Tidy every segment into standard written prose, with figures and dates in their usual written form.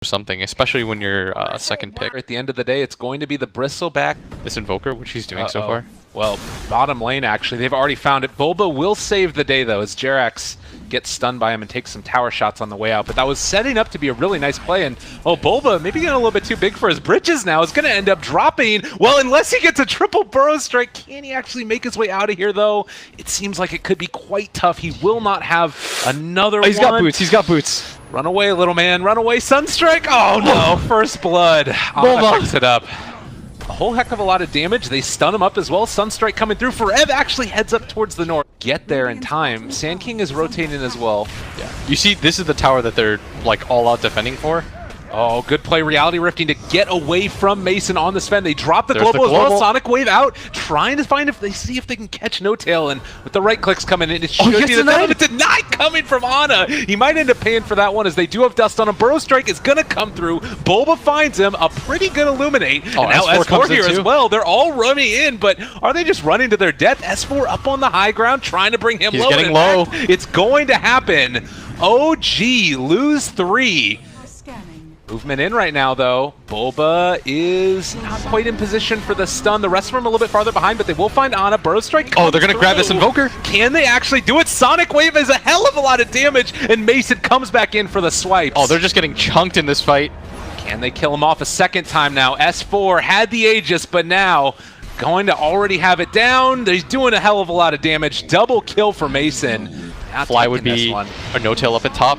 something, especially when you're second pick. At the end of the day, it's going to be the Bristleback. This Invoker, which he's doing so far. Well, bottom lane, actually. They've already found it. Bulba will save the day, though, as Jerax gets stunned by him and takes some tower shots on the way out. But that was setting up to be a really nice play. And, oh, Bulba, maybe getting a little bit too big for his britches now, is going to end up dropping. Well, unless he gets a triple burrow strike, can he actually make his way out of here, though? It seems like it could be quite tough. He will not have another one. He's got boots. He's got boots. Run away, little man. Run away, Sunstrike. Oh, no. First blood. Bulba picks it up. A whole heck of a lot of damage. They stun him up as well. Sunstrike coming through. Forev actually heads up towards the north. Get there in time. Sand King is rotating as well. Yeah. You see, this is the tower that they're like all out defending for. Oh, good play. Reality Rifting to get away from Mason on the spend. They drop the global as well. Sonic Wave out, trying to find if they can catch No Tail. And with the right clicks coming in, it should be the deny coming from Ana. He might end up paying for that one as they do have dust on him. Burrow Strike is going to come through. Bulba finds him. A pretty good Illuminate. Oh, and now S4 here as well. They're all running in, but are they just running to their death? S4 up on the high ground, trying to bring him low. He's getting low. It's going to happen. OG lose 3. Movement in right now, though. Bulba is not quite in position for the stun. The rest of them a little bit farther behind, but they will find Ana. Burrow Strike. Oh, they're going to grab this Invoker? Can they actually do it? Sonic Wave is a hell of a lot of damage, and Mason comes back in for the swipes. Oh, they're just getting chunked in this fight. Can they kill him off a second time now? S4 had the Aegis, but now going to already have it down. He's doing a hell of a lot of damage. Double kill for Mason. Fly would be a No Tail up at top.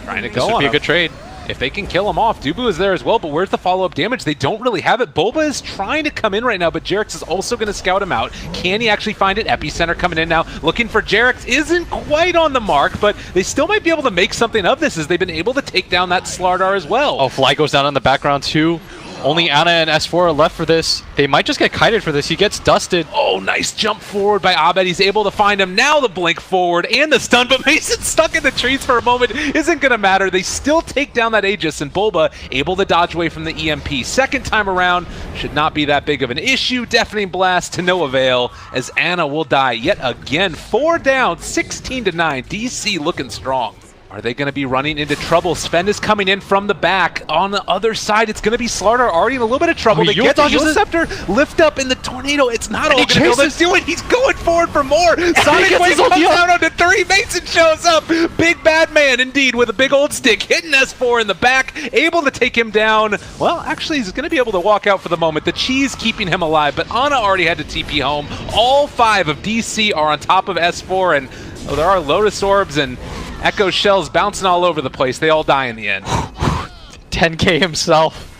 Trying to go This would be a good trade. If they can kill him off, Dubu is there as well, but where's the follow-up damage? They don't really have it. Bulba is trying to come in right now, but Jerax is also going to scout him out. Can he actually find it? Epicenter coming in now, looking for Jerax. Isn't quite on the mark, but they still might be able to make something of this as they've been able to take down that Slardar as well. Oh, Fly goes down in the background too. Only Ana and S4 are left for this. They might just get kited for this. He gets dusted. Oh, nice jump forward by Abed. He's able to find him. Now the blink forward and the stun, but Mason stuck in the trees for a moment. Isn't going to matter. They still take down that Aegis, and Bulba able to dodge away from the EMP. Second time around, should not be that big of an issue. Deafening Blast to no avail, as Ana will die yet again. 4 down, 16-9. DC looking strong. Are they going to be running into trouble? Sven is coming in from the back. On the other side, it's going to be Slardar already in a little bit of trouble. They get the Scepter, lift up in the tornado. It's not all going to be able to do it. He's going forward for more. Sonic Wave comes out onto 3. Mason shows up. Big bad man, indeed, with a big old stick. Hitting S4 in the back. Able to take him down. Well, actually, he's going to be able to walk out for the moment. The cheese keeping him alive, but Ana already had to TP home. All 5 of DC are on top of S4, and there are Lotus Orbs and Echo Shells bouncing all over the place. They all die in the end. 10K himself.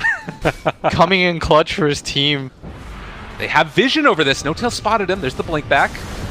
Coming in clutch for his team. They have vision over this. No Tail spotted him. There's the blink back.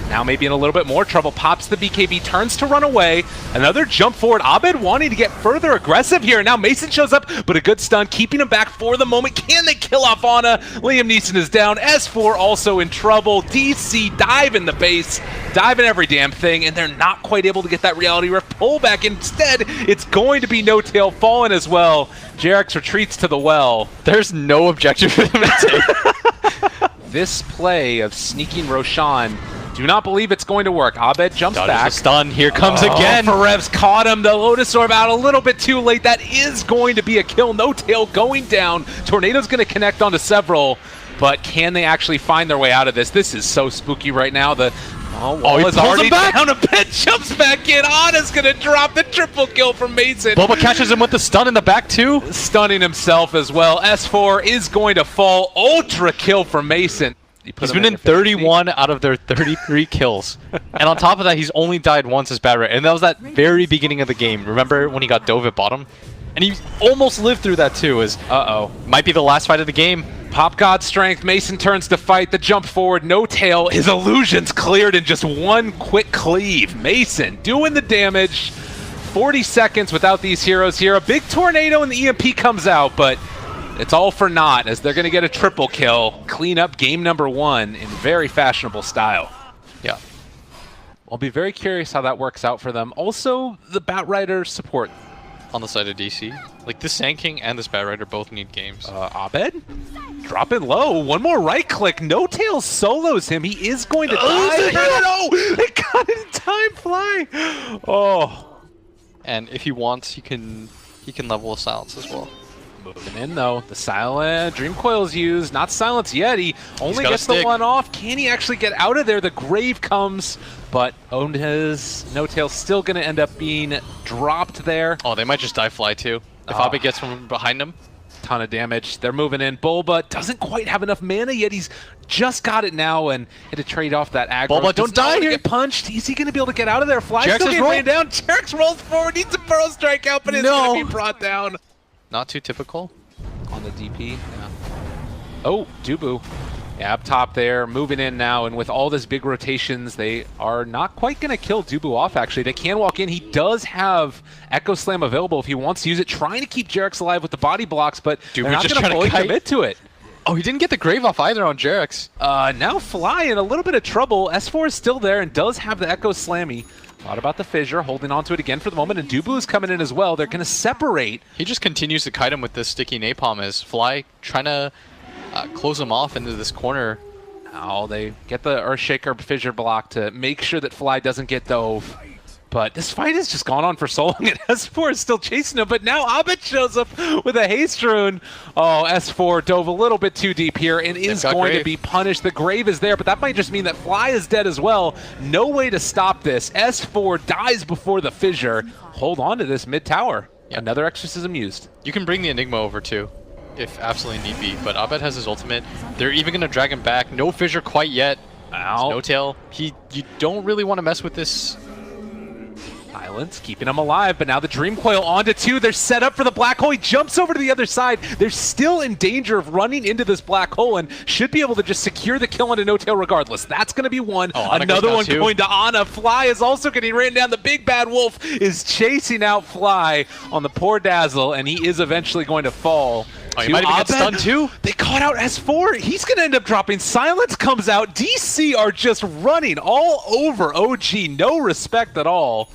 Now maybe in a little bit more trouble. Pops the BKB, turns to run away. Another jump forward. Abed wanting to get further aggressive here. Now Mason shows up, but a good stun, keeping him back for the moment. Can they kill off Ana? Liam Neeson is down. S4 also in trouble. DC dive in the base, dive in every damn thing, and they're not quite able to get that Reality Rift pull back. Instead, it's going to be No Tail falling as well. Jerax retreats to the well. There's no objective for them to take. This play of sneaking Roshan, do not believe it's going to work. Abed jumps back. Stun. Here comes again. Forev's caught him. The Lotus Orb out a little bit too late. That is going to be a kill. No Tail going down. Tornado's going to connect onto several, but can they actually find their way out of this? This is so spooky right now. The wall is already down a bit. Jumps back in. Ana's going to drop the triple kill from Mason. Bulba catches him with the stun in the back too. Stunning himself as well. S4 is going to fall. Ultra kill from Mason. He's been in 31 out of their 33 kills. And on top of that, he's only died once as bad right. And that was that very beginning of the game. Remember when he got dove at bottom? And he almost lived through that too. Might be the last fight of the game. Pop God strength. Mason turns to fight. The jump forward. No Tail. His illusions cleared in just one quick cleave. Mason doing the damage. 40 seconds without these heroes here. A big tornado and the EMP comes out, but it's all for naught as they're going to get a triple kill. Clean up game number 1 in very fashionable style. Yeah. I'll be very curious how that works out for them. Also, the Batrider support on the side of DC. Like, this Sand King and this Batrider both need games. Abed? Dropping low. One more right click. No Tail solos him. He is going to die. No! They got it in time. Fly! Oh. And if he wants, he can he can level with silence as well. Moving in though, the silent Dream Coil's used, not silence yet. He only gets the one off. Can he actually get out of there? The grave comes, but his No-Tail still going to end up being dropped there. Oh, they might just die fly too. If Abe gets from behind him. Ton of damage. They're moving in. Bulba doesn't quite have enough mana yet. He's just got it now and had to trade off that aggro. Bulba, don't die here. Get punched. Is he going to be able to get out of there? Fly still getting ran down. Jerix rolls forward. Needs a burrow strike out, but it's going to be brought down. Not too typical. On the DP, yeah. Oh, Dubu. Yeah, up top there, moving in now, and with all this big rotations, they are not quite going to kill Dubu off, actually. They can walk in. He does have Echo Slam available if he wants to use it, trying to keep Jerix alive with the body blocks, but Dubu's they're not just going to fully kite. commit to it. Oh, he didn't get the grave off either on Jerix. Now Fly in a little bit of trouble. S4 is still there and does have the Echo Slammy. Thought about the fissure, holding on to it again for the moment, and Dubu is coming in as well. They're going to separate. He just continues to kite him with this sticky napalm as Fly trying to close him off into this corner. Now they get the Earthshaker fissure block to make sure that Fly doesn't get dove. But this fight has just gone on for so long, and S4 is still chasing him, but now Abed shows up with a haste rune. Oh, S4 dove a little bit too deep here and is going to be punished. The grave is there, but that might just mean that Fly is dead as well. No way to stop this. S4 dies before the fissure. Hold on to this mid tower. Yep. Another exorcism used. You can bring the Enigma over too, if absolutely need be, but Abed has his ultimate. They're even going to drag him back. No fissure quite yet. No-Tail. You don't really want to mess with this. Silence, keeping him alive, but now the Dream Coil onto 2. They're set up for the black hole. He jumps over to the other side. They're still in danger of running into this black hole and should be able to just secure the kill onto No-Tail regardless. That's going to be one. Another one going to Ana. Fly is also getting ran down. The big bad wolf is chasing out Fly on the poor Dazzle, and he is eventually going to fall. Oh, he might even get stunned too. They caught out S4. He's going to end up dropping. Silence comes out. DC are just running all over OG. No respect at all.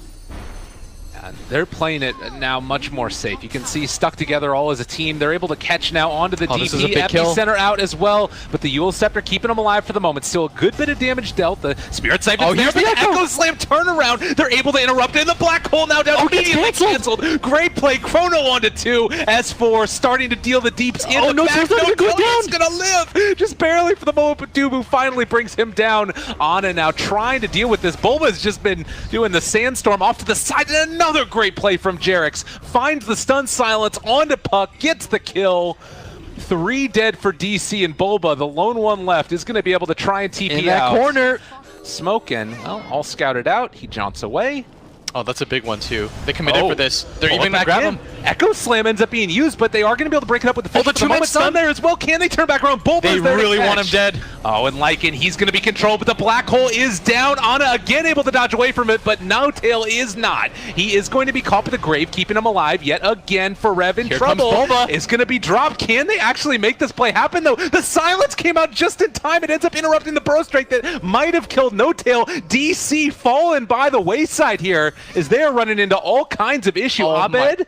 They're playing it now much more safe. You can see stuck together all as a team. They're able to catch now onto the DP. Epicenter out as well, but the Yule Scepter keeping them alive for the moment. Still a good bit of damage dealt. The Spirit Siphon's there, but the Echo Slam turnaround. They're able to interrupt it in the black hole now down immediately canceled. Great play. Chrono onto 2. S4 starting to deal the deeps in the back. He's gonna live just barely for the moment, but Dubu finally brings him down. Ana now trying to deal with this. Bulba's just been doing the sandstorm off to the side, and another great play from Jerix. Finds the stun silence onto Puck, gets the kill. 3 dead for DC, and Bulba, the lone one left, is going to be able to try and TP in that corner. Smoking, well, all scouted out. He jaunts away. Oh, that's a big one too. They committed for this. They're even going to grab him. Echo Slam ends up being used, but they are going to be able to break it up with the fish. The 2-man stun there as well. Can they turn back around? Bulba's there. They really want him dead. Oh, and Lycan, he's going to be controlled, but the black hole is down. Ana again able to dodge away from it, but No-Tail is not. He is going to be caught with the grave, keeping him alive yet again. Forev in trouble. Is going to be dropped. Can they actually make this play happen though? The silence came out just in time. It ends up interrupting the burrow strike that might have killed No-Tail. DC fallen by the wayside here as they are running into all kinds of issue. Abed.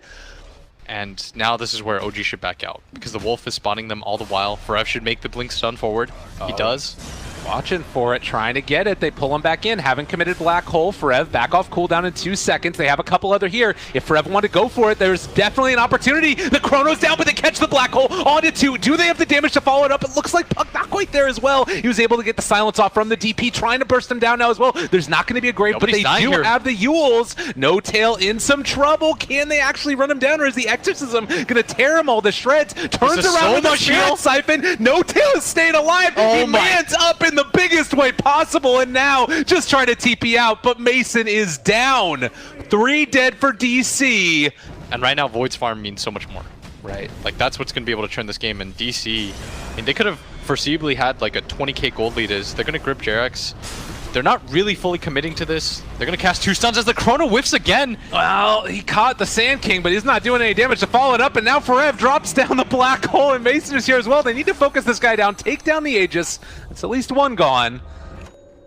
And now this is where OG should back out, because the wolf is spawning them all the while. Forev should make the blink stun forward. He does. Watching for it, trying to get it. They pull him back in. Haven't committed black hole. Forev back off cooldown in 2 seconds. They have a couple other here. If Forev wanted to go for it, there's definitely an opportunity. The Chrono's down, but they catch the black hole onto 2. Do they have the damage to follow it up? It looks like Puck not quite there as well. He was able to get the silence off from the DP, trying to burst him down now as well. There's not going to be a grave, but they do have the Yules. No-Tail in some trouble. Can they actually run him down, or is the Exorcism going to tear him all to shreds? Turns around with the Spirit Siphon. No-Tail is staying alive. He lands up in the biggest way possible, and now just trying to TP out, but Mason is down. 3 dead for DC. And right now, Void's farm means so much more. Right. Like, that's what's going to be able to turn this game, and DC, I mean, they could have foreseeably had like a 20k gold lead. They're going to grip Jerix. They're not really fully committing to this. They're going to cast 2 stuns as the Chrono whiffs again. Well, he caught the Sand King, but he's not doing any damage to follow it up, and now Forev drops down the black hole, and Mason is here as well. They need to focus this guy down, take down the Aegis. It's at least one gone.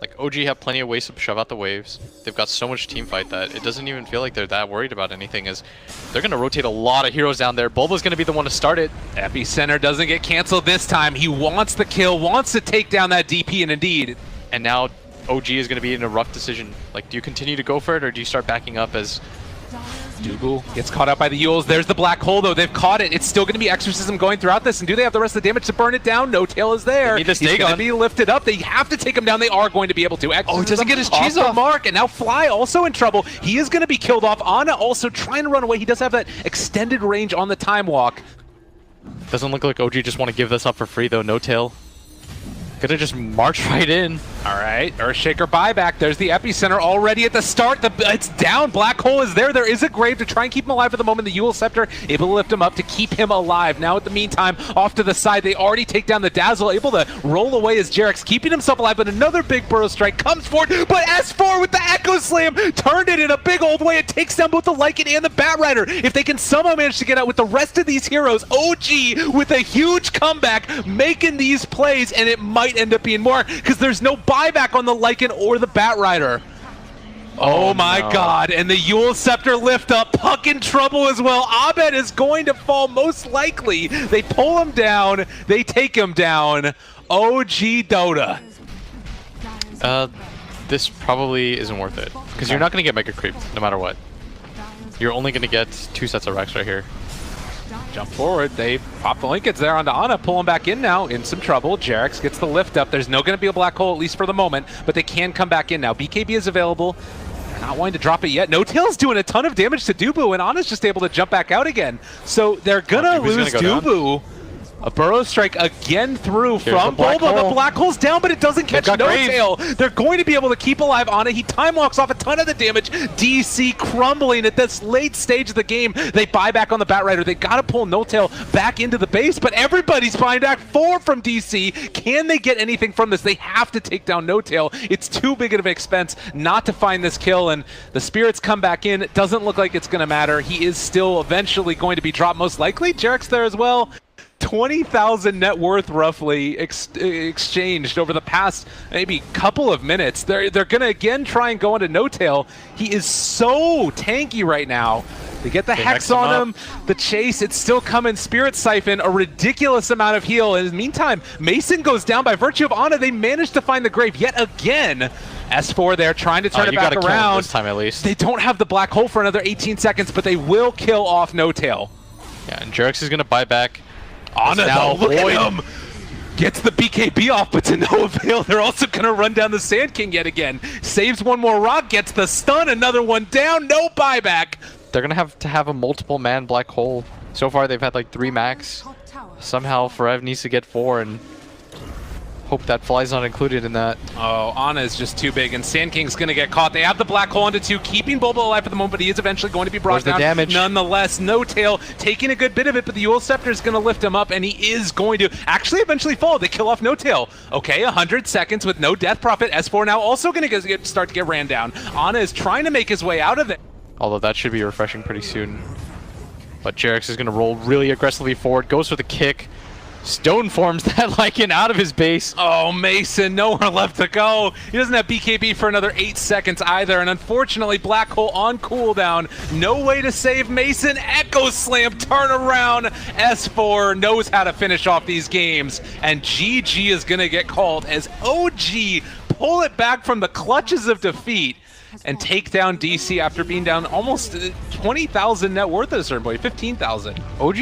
Like, OG have plenty of ways to shove out the waves. They've got so much team fight that it doesn't even feel like they're that worried about anything, as they're going to rotate a lot of heroes down there. Bulba's going to be the one to start it. Epicenter doesn't get canceled this time. He wants the kill, wants to take down that DP, and indeed. And now OG is going to be in a rough decision. Like, do you continue to go for it, or do you start backing up as Dubu gets caught out by the Yules. There's the black hole, though. They've caught it. It's still going to be Exorcism going throughout this. And do they have the rest of the damage to burn it down? No Tail is there. He's going to be lifted up. They have to take him down. They are going to be able to. Oh, he doesn't get his cheese off off. the mark. And now Fly also in trouble. He is going to be killed off. Ana also trying to run away. He does have that extended range on the time walk. Doesn't look like OG just want to give this up for free, though. No Tail. Gonna just march right in. All right, Earthshaker buyback. There's the epicenter already at the start. It's down. Black hole is there. There is a grave to try and keep him alive for the moment. The Yule Scepter able to lift him up to keep him alive. Now, at the meantime, off to the side, they already take down the Dazzle, able to roll away as Jarek's keeping himself alive. But another big Burrow Strike comes forward. But S4 with the Echo Slam turned it in a big old way. It takes down both the Lycan and the Batrider. If they can somehow manage to get out with the rest of these heroes, OG with a huge comeback, making these plays, and it might end up being more because there's no buyback on the Lycan or the Batrider. Oh my god, and the Yule Scepter lift up, Puck in trouble as well. Abed is going to fall most likely. They pull him down, they take him down. OG Dota. This probably isn't worth it because you're not going to get Mega Creeped no matter what. You're only going to get 2 sets of Rex right here. Jump forward, they pop the Linkets there onto Ana, pull him back in now, in some trouble. Jarex gets the lift up. There's no going to be a black hole, at least for the moment, but they can come back in now. BKB is available. They're not wanting to drop it yet. No Tail's doing a ton of damage to Dubu, and Ana's just able to jump back out again. So they're going to lose Dubu. A Burrow Strike again through from Bulba. The black hole's down, but it doesn't catch No Tail. They're going to be able to keep alive Ana. He time walks off a ton of the damage. DC crumbling at this late stage of the game. They buy back on the Batrider. They got to pull No Tail back into the base, but everybody's buying back 4 from DC. Can they get anything from this? They have to take down No Tail. It's too big of an expense not to find this kill, and the Spirits come back in. It doesn't look like it's going to matter. He is still eventually going to be dropped, most likely. Jarek's there as well. 20,000 net worth roughly exchanged over the past maybe couple of minutes. They're going to again try and go into No Tail. He is so tanky right now. They get the Hex on him. The chase, it's still coming. Spirit Siphon, a ridiculous amount of heal. In the meantime, Mason goes down by virtue of Ana. They managed to find the grave yet again. S4 there trying to turn it back around. This time at least. They don't have the black hole for another 18 seconds, but they will kill off No Tail. Yeah, and Jarex is going to buy back. Ana, now, look at him! Gets the BKB off, but to no avail. They're also going to run down the Sand King yet again. Saves one more rock, gets the stun, another one down, no buyback. They're going to have a multiple man black hole. So far, they've had like 3 max. Somehow, Forev needs to get 4, and hope that Fly's not included in that. Oh, Ana is just too big, and Sand King's going to get caught. They have the black hole onto 2, keeping Bulba alive for the moment, but he is eventually going to be brought down. The damage? Nonetheless, No Tail taking a good bit of it, but the Yule Scepter is going to lift him up, and he is going to actually eventually fall. They kill off No Tail. Okay, 100 seconds with no Death Prophet. S4 now also going to start to get ran down. Ana is trying to make his way out of it. Although that should be refreshing pretty soon. But Jarex is going to roll really aggressively forward, goes for the kick. Stone forms that Lycan out of his base. Oh, Mason, nowhere left to go. He doesn't have BKB for another 8 seconds either, and unfortunately, Black Hole on cooldown. No way to save Mason. Echo Slam, turn around. S4 knows how to finish off these games, and GG is going to get called as OG pull it back from the clutches of defeat and take down DC after being down almost 20,000 net worth at a certain point, 15,000. OG